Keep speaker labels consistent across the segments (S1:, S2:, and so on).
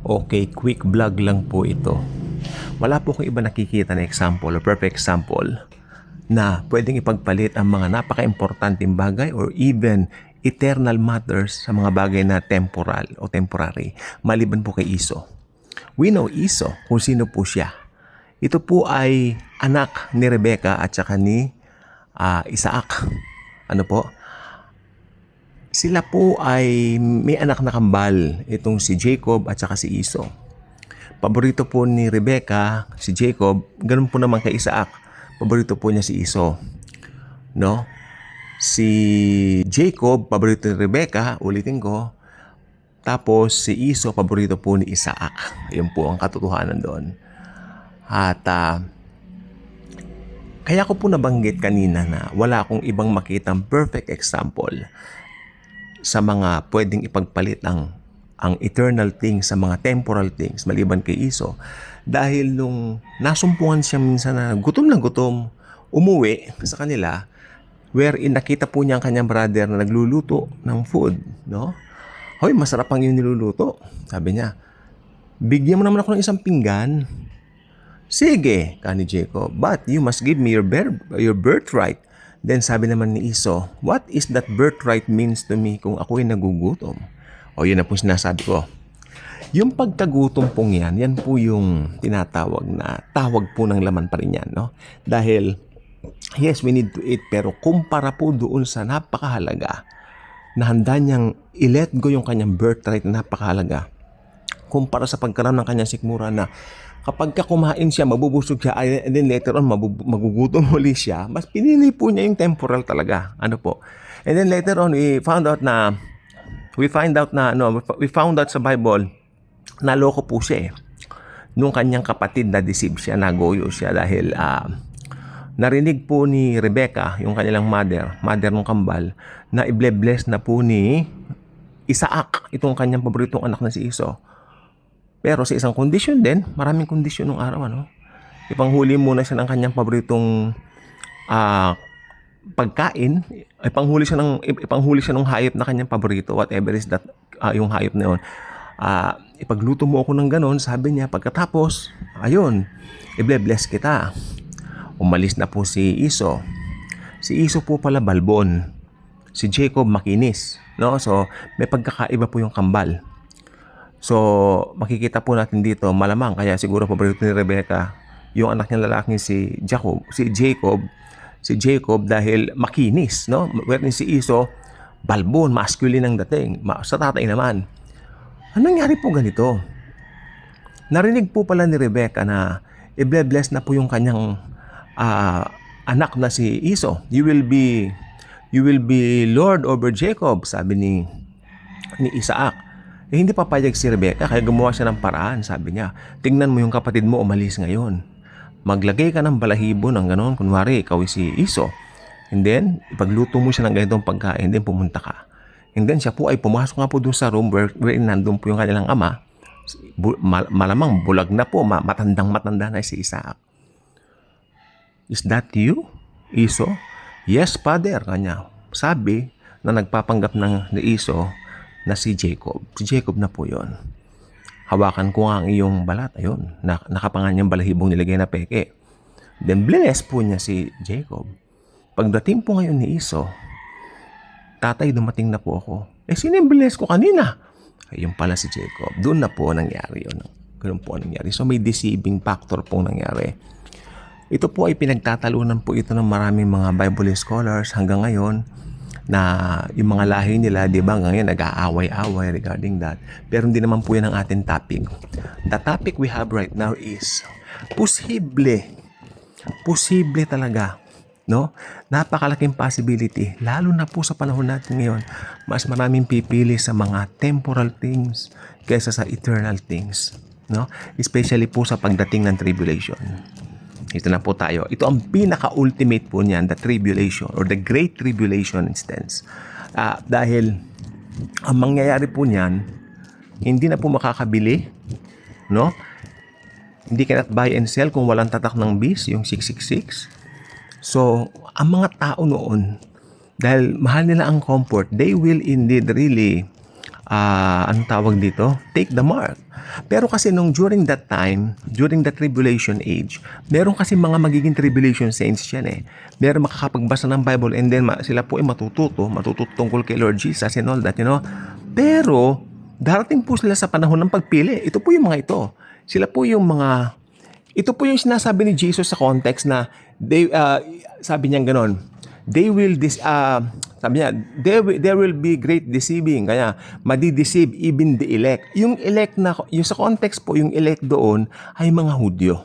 S1: Okay, quick vlog lang po ito. Wala po akong iba nakikita na example or perfect example na pwedeng ipagpalit ang mga napaka-importanting bagay or even eternal matters sa mga bagay na temporal o temporary, maliban po kay Iso. We know Iso, kung sino po siya. Ito po ay anak ni Rebecca at saka ni Isaac. Ano po? Sila po ay may anak na kambal, itong si Jacob at saka si Iso. Paborito po ni Rebecca, si Jacob, ganun po naman kay Isaac. Paborito po niya si Iso. No? Si Jacob, paborito ni Rebecca, ulitin ko. Tapos si Iso, paborito po ni Isaac. Yun po ang katotohanan doon. At kaya ko po nabanggit kanina na wala akong ibang makitang perfect example sa mga pwedeng ipagpalit ang eternal things sa mga temporal things maliban kay Iso. Dahil nung nasumpungan siya minsan na gutom, umuwi sa kanila, wherein nakita po niya ang kanyang brother na nagluluto ng food, no? Hoy, masarap ang iyong niluluto. Sabi niya, bigyan mo naman ako ng isang pinggan. Sige, kani Jacob, but you must give me your birthright. Then sabi naman ni Iso, what is that birthright means to me kung ako'y nagugutom? O yun na po sinasabi ko. Yung pagkagutom pong yan po yung tinatawag na tawag po ng laman pa rin yan, no? Dahil, yes, we need to eat, pero kumpara po doon sa napakahalaga na handa niyang i-let go yung kanyang birthright na napakahalaga kumpara sa pagkaroon ng kanyang sikmura na kapag kumain siya, mabubusog siya, and then later on, magugutom uli siya, mas pinili po niya yung temporal talaga. Ano po? And then later on, we found out sa Bible, naloko po siya eh. Nung kanyang kapatid na deceive siya, nagoyo siya dahil narinig po ni Rebecca, yung kanilang mother ng kambal, na i-bless na po ni Isaac, itong kanyang paboritong anak na si Iso. Pero sa isang condition din, maraming condition ng araw, ano? Ipanghuli muna siya ng kanyang paboritong pagkain, ipanghuli siya ng hayop na kanyang paborito, whatever is that, yung hayop na yun. Ipagluto mo ako ng ganon, sabi niya, pagkatapos, ayun, i-bless kita. Umalis na po si Iso. Si Iso po pala balbon. Si Jacob makinis, no? So, may pagkakaiba po yung kambal. So, makikita po natin dito, malamang kaya siguro paborito ni Rebecca yung anak niya lalaking si Jacob dahil makinis, no? Wherein si Iso, balbon, masculine ang dating. Sa tatay naman. Anong nangyari po ganito? Narinig po pala ni Rebecca na i-bless na po yung kanyang anak na si Iso. You will be Lord over Jacob, sabi ni Isaac. Hindi papayag si Rebecca, kaya gumawa siya ng paraan. Sabi niya, tingnan mo yung kapatid mo umalis ngayon. Maglagay ka ng balahibo ng gano'n. Kunwari, ikaw si Iso. And then, ipagluto mo siya ng ganitong pagkain, then pumunta ka. And then, siya po ay pumasok nga po doon sa room where nandun po yung kanilang ama. Malamang bulag na po, matandang-matanda na si Isaac. Is that you, Iso? Yes, father, kanya. Sabi na nagpapanggap ni Iso na si Jacob. Si Jacob na po yon. Hawakan ko nga ang iyong balat. Ayun, nakapangan niyang balahibong nilagay na peke. Then bless po niya si Jacob. Pagdating po ngayon ni Iso, tatay, dumating na po ako. Sino yung bless ko kanina? Ayun pala si Jacob. Doon na po nangyari yun. Ganun po nangyari. So may deceiving factor pong nangyari. Ito po ay pinagtatalunan po ito ng maraming mga Bible scholars hanggang ngayon na yung mga lahi nila, di ba, ngayon nag-aaway-away regarding that. Pero hindi naman po yan ang ating topic. The topic we have right now is posible talaga, no? Napakalaking possibility, lalo na po sa panahon natin ngayon, mas maraming pipili sa mga temporal things kaysa sa eternal things, no? Especially po sa pagdating ng tribulation. Ito na po tayo. Ito ang pinaka-ultimate po niyan, the tribulation or the great tribulation instance. Dahil ang mangyayari po niyan, hindi na po makakabili, no? Hindi cannot buy and sell kung walang tatak ng beast, yung 666. So, ang mga tao noon, dahil mahal nila ang comfort, they will indeed really anong tawag dito? Take the mark. Pero kasi during that time, during the tribulation age, meron kasi mga magiging tribulation saints yan eh. Meron makakapagbasa ng Bible and then sila po ay matututo tungkol kay Lord Jesus and all that, Pero, darating po sila sa panahon ng pagpili. Ito po yung mga ito. Sila po yung mga, ito po yung sinasabi ni Jesus sa context na, sabi niya ganon, there will be great deceiving. Kaya, madi-deceive even the elect. Yung elect yung sa context po, yung elect doon ay mga Hudyo.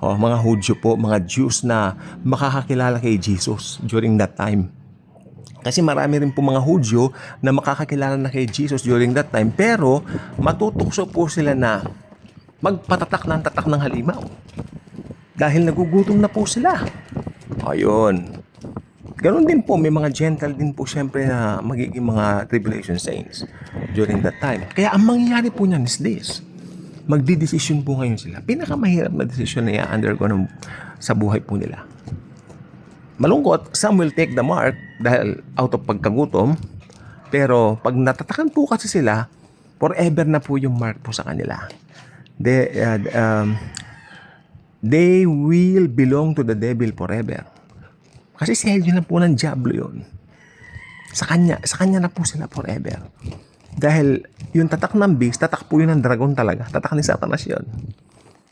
S1: Mga Hudyo po, mga Jews na makakakilala kay Jesus during that time. Kasi marami rin po mga Hudyo na makakakilala na kay Jesus during that time. Pero, matutukso po sila na magpatatak ng halimaw. Dahil nagugutom na po sila. Ayun. Ganon din po, may mga gentle din po syempre na magiging mga tribulation saints during that time. Kaya ang mangyayari po niyan is this. Magdidesisyon po ngayon sila. Pinakamahirap na desisyon na i-undergo sa buhay po nila. Malungkot, some will take the mark dahil out of pagkagutom. Pero pag natatakan po kasi sila, forever na po yung mark po sa kanila. They will belong to the devil forever. Kasi selyo na po ng Diablo yun. Sa kanya na po sila forever. Dahil yung tatak ng beast, tatak po yun ng dragon talaga. Tatak ni Satanas yun.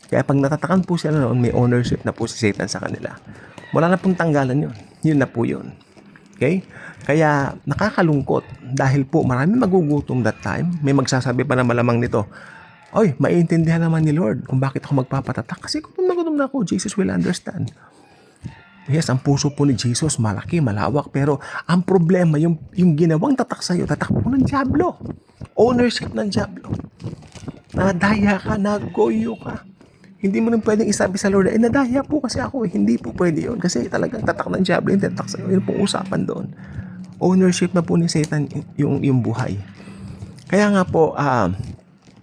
S1: Kaya pag natatakan po sila noon, may ownership na po si Satan sa kanila. Wala na pong tanggalan yun. Yun na po yun. Okay? Kaya nakakalungkot dahil po marami magugutom that time. May magsasabi pa na malamang nito, oy, maiintindihan naman ni Lord kung bakit ako magpapatatak. Kasi gutom na ako. Jesus will understand. Yes, ang puso po ni Jesus malaki, malawak. Pero ang problema, yung ginawang tatak sa'yo, tatak po ng Diablo. Ownership ng Diablo. Nadaya ka, nagoyo ka. Hindi mo rin pwedeng isabi sa Lord, nadaya po kasi ako. Hindi po pwede yun. Kasi talagang tatak ng Diablo, yung tatak sa'yo. Yun pong usapan doon. Ownership na po ni Satan yung buhay. Kaya nga po,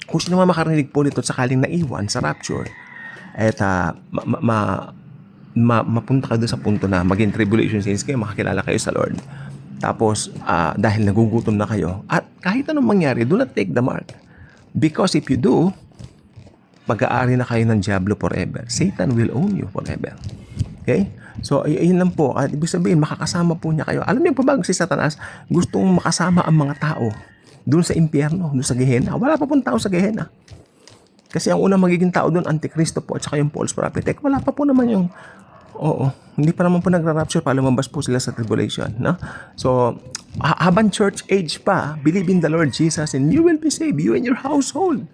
S1: kung sino makarinig po nito sakaling naiwan sa rapture, at mapunta ka doon sa punto na maging tribulation saints kayo, makakilala kayo sa Lord. Tapos, dahil nagugutom na kayo, at kahit anong mangyari, do not take the mark. Because if you do, mag-aari na kayo ng Diablo forever. Satan will own you forever. Okay? So, yun lang po. At ibig sabihin, makakasama po niya kayo. Alam niyo po ba, si Satanas, gustong makasama ang mga tao doon sa impyerno, doon sa Gehenna. Wala pa pong tao sa Gehenna. Kasi ang unang magiging tao doon, Antikristo po, at saka yung false prophet. Wala pa po naman yung, hindi pa naman po nagra-rapture pa, lumabas po sila sa tribulation. No? So, habang church age pa, believe in the Lord Jesus and you will be saved, you and your household.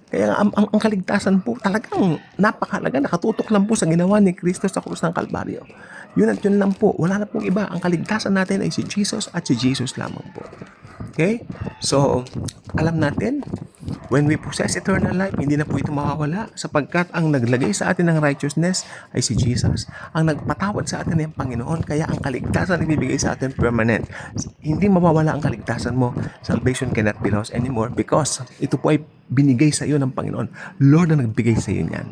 S1: Kaya ang kaligtasan po talagang napakahalaga, nakatutok lang po sa ginawa ni Kristo sa krus ng Kalbaryo. Yun at yun lang po, wala na pong iba. Ang kaligtasan natin ay si Jesus at si Jesus lamang po. Okay? So, alam natin, when we possess eternal life, hindi na po ito mawawala sapagkat ang naglagay sa atin ng righteousness ay si Jesus. Ang nagpatawad sa atin ay ang Panginoon. Kaya ang kaligtasan na ibibigay sa atin permanent. Hindi mawawala ang kaligtasan mo. Salvation cannot be lost anymore because ito po ay binigay sa iyo ng Panginoon. Lord ang nagbigay sa iyo niyan.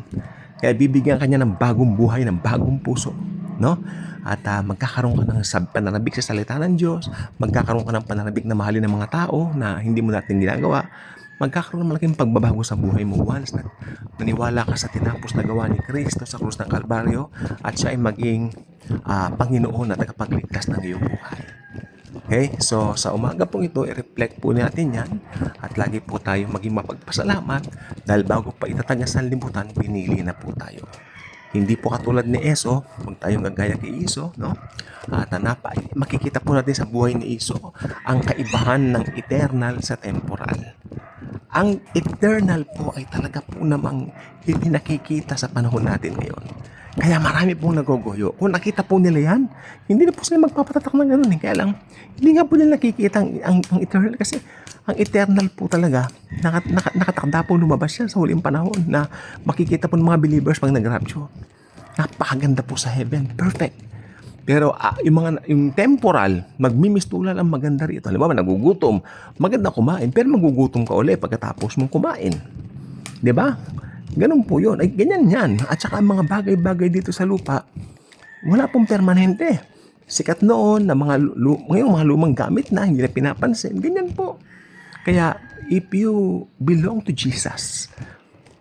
S1: Kaya bibigyan ka niya ng bagong buhay, ng bagong puso. No? At magkakaroon ka ng pananabik sa salita ng Diyos, magkakaroon ka ng pananabik na mahalin ng mga tao na hindi mo natin ginagawa, magkakaroon ng malaking pagbabago sa buhay mo once na naniwala ka sa tinapos na gawa ni Kristo sa krus ng Kalbaryo at siya ay maging Panginoon at tagapagligtas ng iyong buhay. Okay? So, sa umaga pong ito, i-reflect po natin yan at lagi po tayo maging mapagpasalamat dahil bago pa itatag sa libutan, pinili na po tayo. Hindi po katulad ni Eso, huwag tayong gagaya kay Iso, no? At makikita po natin sa buhay ni Iso ang kaibahan ng eternal sa temporal. Ang eternal po ay talaga po namang hindi nakikita sa panahon natin ngayon. Kaya marami pong nagogoyo. Kung nakita po nila yan, hindi na po sila magpapatatak ng gano'n. Kaya lang, hindi nga po nila nakikita ang eternal kasi ang eternal po talaga, nakatakda po lumabas yan sa huling panahon na makikita po ng mga believers pag nag-rapture. Napakaganda po sa heaven. Perfect. Pero yung temporal, magmimistulan ang maganda rito. Halimbawa, nagugutom. Maganda kumain, pero magugutom ka ulit pagkatapos mong kumain. 'Di ba? Ganun po yun. Ay, ganyan yan. At saka ang mga bagay-bagay dito sa lupa, wala pong permanente. Sikat noon na ngayong mga lumang gamit na, hindi na pinapansin. Ganyan po. Kaya, if you belong to Jesus,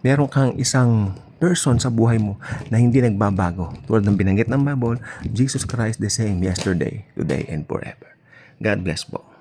S1: meron kang isang person sa buhay mo na hindi nagbabago. Tulad ng binanggit ng Bible, Jesus Christ the same yesterday, today, and forever. God bless po.